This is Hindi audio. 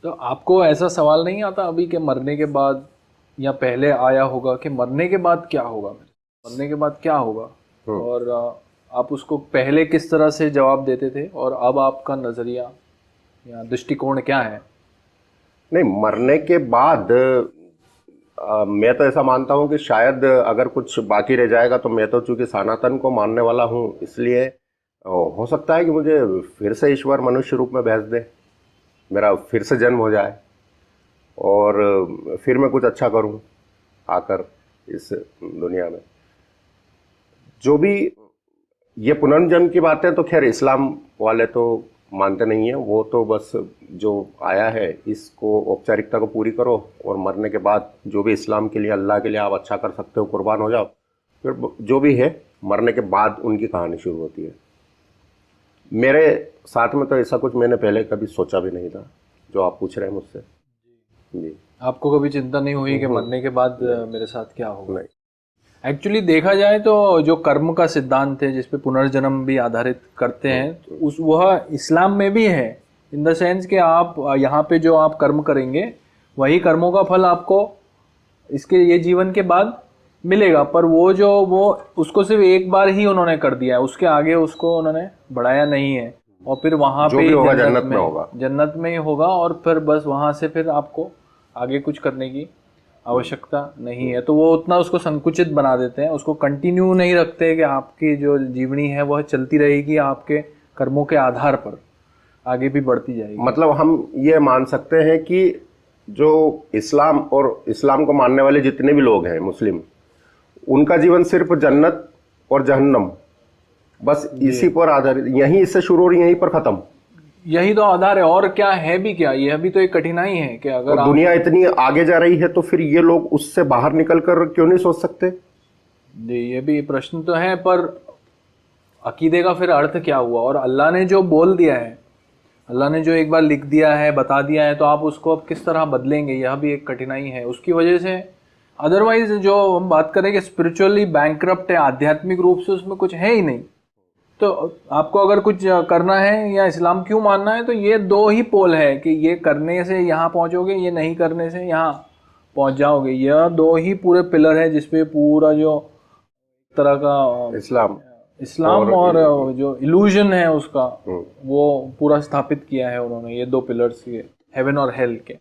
तो आपको ऐसा सवाल नहीं आता अभी कि मरने के बाद, या पहले आया होगा कि मरने के बाद क्या होगा, मरने के बाद क्या होगा, हम्म। और आप उसको पहले किस तरह से जवाब देते थे और अब आपका नज़रिया या दृष्टिकोण क्या है? नहीं, मरने के बाद मैं तो ऐसा मानता हूँ कि शायद अगर कुछ बाकी रह जाएगा तो मैं तो चूंकि सनातन को मानने वाला हूँ, इसलिए हो सकता है कि मुझे फिर से ईश्वर मनुष्य रूप में भेज दे, मेरा फिर से जन्म हो जाए और फिर मैं कुछ अच्छा करूँ आकर इस दुनिया में। जो भी ये पुनर्जन्म की बातें तो खैर इस्लाम वाले तो मानते नहीं है, वो तो बस जो आया है इसको औपचारिकता को पूरी करो और मरने के बाद जो भी इस्लाम के लिए अल्लाह के लिए आप अच्छा कर सकते हो कुर्बान हो जाओ, फिर जो भी है मरने के बाद उनकी कहानी शुरू होती है। मेरे साथ में तो ऐसा कुछ मैंने पहले कभी सोचा भी नहीं था जो आप पूछ रहे हैं मुझसे। जी। आपको कभी चिंता नहीं हुई कि मरने के बाद नहीं। मेरे साथ क्या होगा? नहीं। एक्चुअली देखा जाए तो जो कर्म का सिद्धांत है जिस पे पुनर्जन्म भी आधारित करते हैं, तो उस वह इस्लाम में भी है। इन द सेंस कि आप यहाँ पे जो आप कर्म करेंगे वही कर्मों का फल आपको इसके ये जीवन के बाद मिलेगा, पर वो उसको सिर्फ एक बार ही उन्होंने कर दिया है, उसके आगे उसको उन्होंने बढ़ाया नहीं है। और फिर वहां जो पे भी ही होगा जन्नत में होगा। जन्नत में ही होगा, और फिर बस वहां से फिर आपको आगे कुछ करने की आवश्यकता नहीं है। तो वो उतना उसको संकुचित बना देते हैं, उसको कंटिन्यू नहीं रखते कि आपकी जो जीवनी है वह चलती रहेगी, आपके कर्मों के आधार पर आगे भी बढ़ती जाएगी। मतलब हम ये मान सकते हैं कि जो इस्लाम और इस्लाम को मानने वाले जितने भी लोग हैं मुस्लिम, उनका जीवन सिर्फ जन्नत और जहन्नम, बस जी, इसी पर आधारित, यहीं इससे शुरू और यहीं पर खत्म। यही तो आधार है, और क्या है भी क्या, यह भी तो एक कठिनाई है कि अगर और आप। दुनिया इतनी आगे जा रही है तो फिर ये लोग उससे बाहर निकल कर क्यों नहीं सोच सकते? जी, ये भी प्रश्न तो है, पर अकीदे का फिर अर्थ क्या हुआ? और अल्लाह ने जो बोल दिया है, अल्लाह ने जो एक बार लिख दिया है, बता दिया है, तो आप उसको अब किस तरह बदलेंगे? यह भी एक कठिनाई है उसकी वजह से। अदरवाइज जो हम बात करें कि स्पिरिचुअली बैंकरप्ट है, आध्यात्मिक रूप से उसमें कुछ है ही नहीं। तो आपको अगर कुछ करना है या इस्लाम क्यों मानना है, तो ये दो ही पोल है कि ये करने से यहाँ पहुंचोगे, ये नहीं करने से यहाँ पहुंच जाओगे। यह दो ही पूरे पिलर है जिसपे पूरा जो तरह का इस्लाम इस्लाम और और जो इल्यूजन है उसका, हम्म। वो पूरा स्थापित किया है उन्होंने, ये दो पिलर्स के, हेवन और हेल के।